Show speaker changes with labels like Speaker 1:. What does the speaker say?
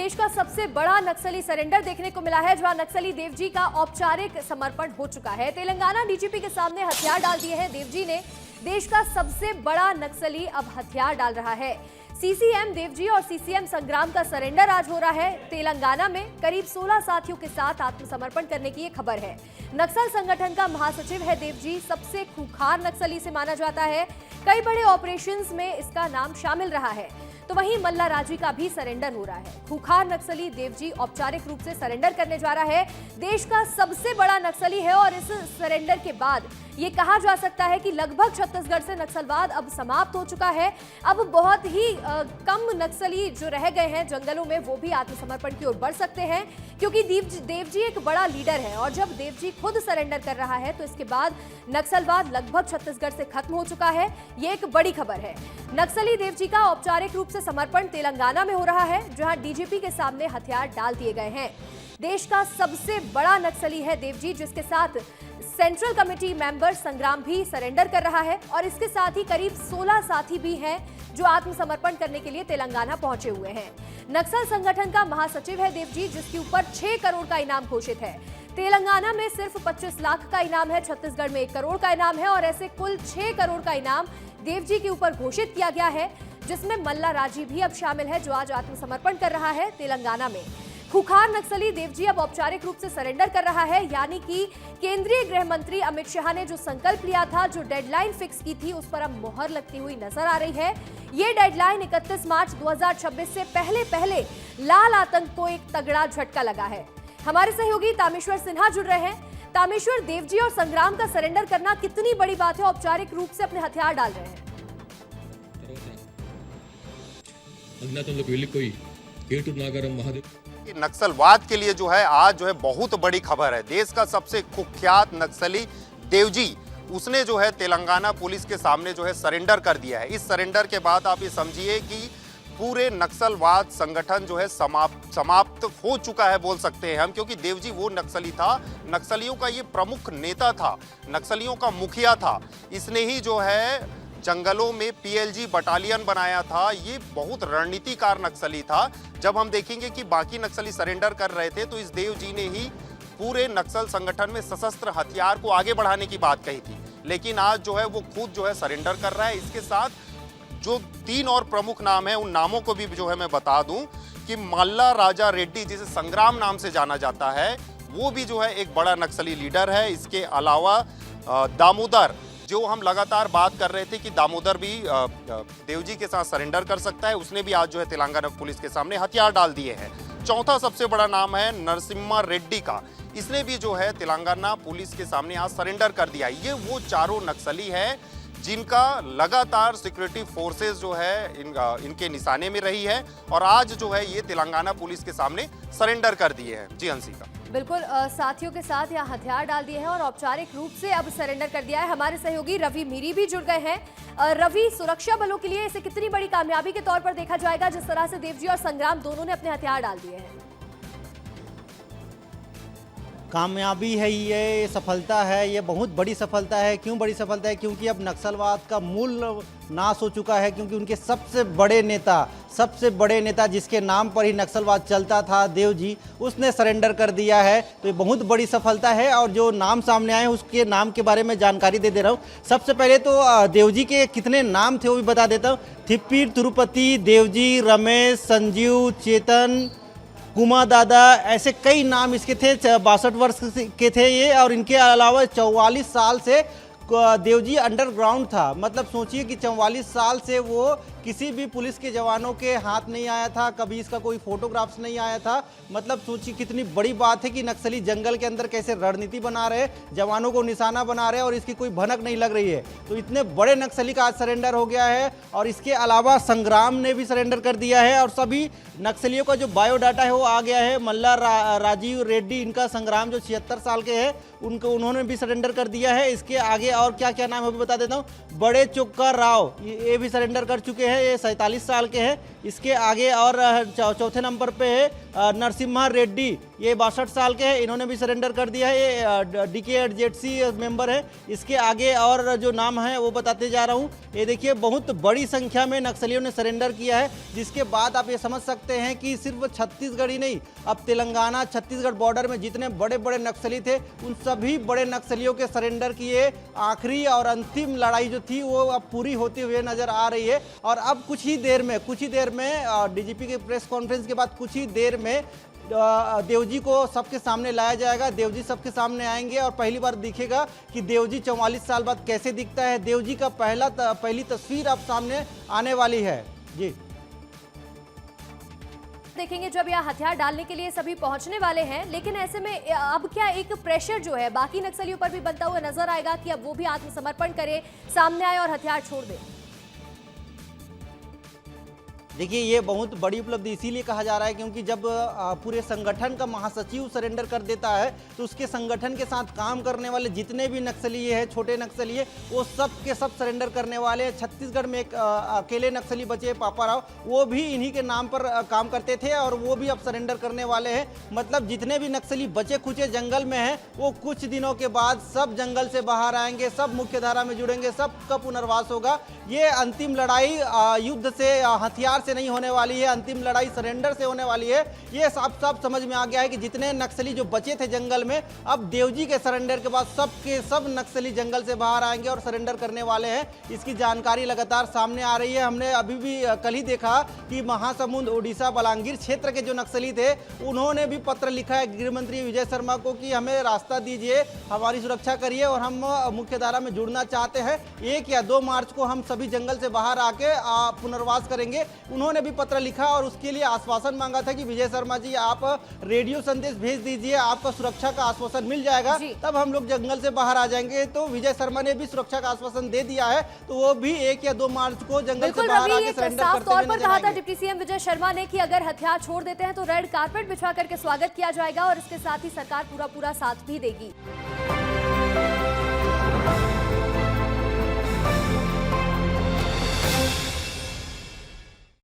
Speaker 1: देश का सबसे बड़ा नक्सली सरेंडर देखने को मिला है, जहां नक्सली देवजी का औपचारिक समर्पण हो चुका है। तेलंगाना डीजीपी के सामने हथियार डाल दिए हैं देवजी ने। देश का सबसे बड़ा नक्सली अब हथियार डाल रहा है। सीसीएम देवजी और सीसीएम संग्राम का सरेंडर आज हो रहा है। तेलंगाना में करीब 16 साथियों के साथ आत्मसमर्पण करने की ये खबर है। नक्सल संगठन का महासचिव है देवजी, सबसे खूंखार नक्सली से माना जाता है। कई बड़े ऑपरेशंस में इसका नाम शामिल रहा है। तो वहीं मल्ला राजी का भी सरेंडर हो रहा है। खूंखार नक्सली देवजी औपचारिक रूप से सरेंडर करने जा रहा है। देश का सबसे बड़ा नक्सली है और इस सरेंडर के बाद ये कहा जा सकता है कि लगभग छत्तीसगढ़ से नक्सलवाद अब समाप्त हो चुका है। अब बहुत ही कम नक्सली जो रह गए हैं जंगलों में, वो भी आत्मसमर्पण की ओर बढ़ सकते हैं, क्योंकि देवजी एक बड़ा लीडर है और जब देवजी खुद सरेंडर कर रहा है तो इसके बाद नक्सलवाद लगभग छत्तीसगढ़ से खत्म हो चुका है। ये एक बड़ी खबर है। नक्सली देवजी का औपचारिक रूप से समर्पण तेलंगाना में हो रहा है, जहां डीजीपी के सामने हथियार डाल दिए गए हैं। देश का सबसे बड़ा नक्सली है देवजी, जिसके साथ सेंट्रल कमेटी मेंबर संग्राम भी सरेंडर कर रहा है और इसके साथ ही करीब 16 साथी भी हैं जो आत्मसमर्पण करने के लिए तेलंगाना पहुंचे हुए हैं। नक्सल संगठन का महासचिव है देवजी, जिसके ऊपर 6 करोड़ का इनाम घोषित है। तेलंगाना में सिर्फ 25 लाख का इनाम है, छत्तीसगढ़ में 1 करोड़ का इनाम है और ऐसे कुल 6 करोड़ का इनाम देवजी के ऊपर घोषित किया गया है, जिसमें मल्ला राजी भी अब शामिल है, जो आज आत्मसमर्पण कर रहा है तेलंगाना में। खूंखार नक्सली देवजी अब औपचारिक रूप से सरेंडर कर रहा है, यानी कि केंद्रीय गृह मंत्री अमित शाह ने जो संकल्प लिया था, जो डेडलाइन फिक्स की थी, उस पर अब मोहर लगती हुई नजर आ रही है। ये डेडलाइन 31 मार्च 2026 से पहले लाल आतंक को एक तगड़ा झटका लगा है। हमारे सहयोगी तामेश्वर सिन्हा जुड़ रहे हैं। तामेश्वर, देवजी और संग्राम का सरेंडर करना कितनी बड़ी बात है? औपचारिक रूप से अपने हथियार डाल रहे हैं।
Speaker 2: नक्सलवाद के लिए जो है आज जो है बहुत बड़ी खबर है। देश का सबसे कुख्यात नक्सली देवजी, उसने जो है तेलंगाना पुलिस के सामने जो है सरेंडर कर दिया है। इस सरेंडर के बाद आप ये समझिए कि पूरे नक्सलवाद संगठन जो है समाप्त हो चुका है, बोल सकते हैं हम, क्योंकि देवजी वो नक्सली था, नक्सलियों का ये प्रमुख नेता था, नक्सलियों का मुखिया था। इसने ही जो है जंगलों में पीएलजी बटालियन बनाया था। ये बहुत रणनीतिकार नक्सली था। जब हम देखेंगे कि बाकी नक्सली सरेंडर कर रहे थे तो इस देवजी ने ही पूरे नक्सल संगठन में सशस्त्र हथियार को आगे बढ़ाने की बात कही थी, लेकिन आज जो है वो खुद जो है सरेंडर कर रहा है। इसके साथ जो 3 और प्रमुख नाम है, उन नामों को भी जो है मैं बता दूं कि मल्ला राजा रेड्डी, जिसे संग्राम नाम से जाना जाता है, वो भी जो है एक बड़ा नक्सली लीडर है। इसके अलावा दामोदर, जो हम लगातार बात कर रहे थे कि दामोदर भी देवजी के साथ सरेंडर कर सकता है, उसने भी आज जो है तेलंगाना पुलिस के सामने हथियार डाल दिए हैं। चौथा सबसे बड़ा नाम है नरसिम्हा रेड्डी का, इसने भी जो है तेलंगाना पुलिस के सामने आज सरेंडर कर दिया। ये वो चारों नक्सली हैं जिनका लगातार सिक्योरिटी फोर्सेस जो है इनके निशाने में रही है और आज जो है ये तेलंगाना पुलिस के सामने सरेंडर कर दिए हैं। जी हंसिका,
Speaker 1: बिल्कुल, साथियों के साथ यहाँ हथियार डाल दिए हैं और औपचारिक रूप से अब सरेंडर कर दिया है। हमारे सहयोगी रवि मीरी भी जुड़ गए हैं। रवि, सुरक्षा बलों के लिए इसे कितनी बड़ी कामयाबी के तौर पर देखा जाएगा, जिस तरह से देवजी और संग्राम दोनों ने अपने हथियार डाल दिए हैं?
Speaker 3: कामयाबी है, ये सफलता है, ये बहुत बड़ी सफलता है। क्यों बड़ी सफलता है? क्योंकि अब नक्सलवाद का मूल नाश हो चुका है, क्योंकि उनके सबसे बड़े नेता जिसके नाम पर ही नक्सलवाद चलता था, देवजी, उसने सरेंडर कर दिया है। तो ये बहुत बड़ी सफलता है और जो नाम सामने आए उसके नाम के बारे में जानकारी दे रहा हूँ। सबसे पहले तो देवजी के कितने नाम थे वो भी बता देता हूँ। थिप्पी, तिरुपति, देवजी, रमेश, संजीव, चेतन, कुमा दादा, ऐसे कई नाम इसके थे। 62 वर्ष के थे ये और इनके अलावा 44 साल से देवजी अंडरग्राउंड था। मतलब सोचिए कि 44 साल से वो किसी भी पुलिस के जवानों के हाथ नहीं आया था, कभी इसका कोई फोटोग्राफ्स नहीं आया था। मतलब सोचिए कितनी बड़ी बात है कि नक्सली जंगल के अंदर कैसे रणनीति बना रहे, जवानों को निशाना बना रहे और इसकी कोई भनक नहीं लग रही है। तो इतने बड़े नक्सली का आज सरेंडर हो गया है और इसके अलावा संग्राम ने भी सरेंडर कर दिया है और सभी नक्सलियों का जो बायोडाटा है वो आ गया है। मल्ला राजीव रेड्डी, इनका संग्राम जो 76 साल के हैं, उन्होंने भी सरेंडर कर दिया है। इसके आगे और क्या क्या नाम है वो भी बता देता हूँ। बड़े चुक्का राव, ये भी सरेंडर कर चुके हैं। हैं, ये 47 साल के हैं। इसके आगे और चौथे नंबर पे है नरसिम्हा रेड्डी, ये 62 साल के हैं, इन्होंने भी सरेंडर कर दिया है, ये DKZC मेंबर है। इसके आगे और जो नाम है वो बताते जा रहा हूँ। ये देखिए बहुत बड़ी संख्या में नक्सलियों ने सरेंडर किया है, जिसके बाद आप ये समझ सकते हैं कि सिर्फ छत्तीसगढ़ ही नहीं, अब तेलंगाना छत्तीसगढ़ बॉर्डर में जितने बड़े बड़े नक्सली थे उन सभी बड़े नक्सलियों के सरेंडर की ये आखिरी और अंतिम लड़ाई जो थी वो अब पूरी होती हुई नजर आ रही है। और अब कुछ ही देर में DGP के प्रेस कॉन्फ्रेंस के बाद कुछ ही देर में देवजी को सबके सामने लाया जाएगा। देवजी सबके सामने आएंगे और पहली बार दिखेगा कि देवजी 44 साल बाद कैसे दिखता है। देवजी का पहली तस्वीर अब सामने आने वाली है। जी
Speaker 1: देखेंगे जब यह हथियार डालने के लिए सभी पहुंचने वाले हैं, लेकिन ऐसे में अब क्या एक प्रेशर जो है बाकी नक्सलियों पर भी बनता हुआ नजर आएगा कि अब वो भी आत्मसमर्पण करे, सामने आए और हथियार छोड़ दे?
Speaker 3: देखिए ये बहुत बड़ी उपलब्धि इसीलिए कहा जा रहा है क्योंकि जब पूरे संगठन का महासचिव सरेंडर कर देता है तो उसके संगठन के साथ काम करने वाले जितने भी नक्सली हैं, छोटे नक्सली है, वो सब के सब सरेंडर करने वाले हैं। छत्तीसगढ़ में एक अकेले नक्सली बचे पापा राव, वो भी इन्हीं के नाम पर काम करते थे और वो भी अब सरेंडर करने वाले हैं। मतलब जितने भी नक्सली बचे खुचे जंगल में हैं वो कुछ दिनों के बाद सब जंगल से बाहर आएंगे, सब मुख्यधारा में जुड़ेंगे, सबका पुनर्वास होगा। ये अंतिम लड़ाई युद्ध से, हथियार से नहीं होने वाली है, अंतिम लड़ाई सरेंडर से होने वाली है। ये साफ साफ समझ में आ गया है कि जितने नक्सली जो बचे थे जंगल में, अब देवजी के सरेंडर के बाद सब के सब नक्सली जंगल से बाहर आएंगे और सरेंडर करने वाले हैं। इसकी जानकारी लगातार सामने आ रही है। हमने अभी भी कल ही देखा कि महासमुंद, उड़ीसा, बलांगीर क्षेत्र के जो नक्सली थे उन्होंने भी पत्र लिखा है गृह मंत्री विजय शर्मा को कि हमें रास्ता दीजिए, हमारी सुरक्षा करिए और हम मुख्यधारा में जुड़ना चाहते हैं। 1 या 2 मार्च को हम सभी जंगल से बाहर आके पुनर्वास करेंगे। उन्होंने भी पत्र लिखा और उसके लिए आश्वासन मांगा था कि विजय शर्मा जी आप रेडियो संदेश भेज दीजिए, आपका सुरक्षा का आश्वासन मिल जाएगा, तब हम लोग जंगल से बाहर आ जाएंगे। तो विजय शर्मा ने भी सुरक्षा का आश्वासन दे दिया है, तो वो भी 1 या 2 मार्च को जंगल से बाहर आके सरेंडर करते हुए नजर आएंगे।
Speaker 1: डिप्टी सीएम विजय शर्मा ने कि अगर हथियार छोड़ देते हैं तो रेड कारपेट बिछा करके स्वागत किया जाएगा और इसके साथ ही सरकार पूरा साथ भी देगी।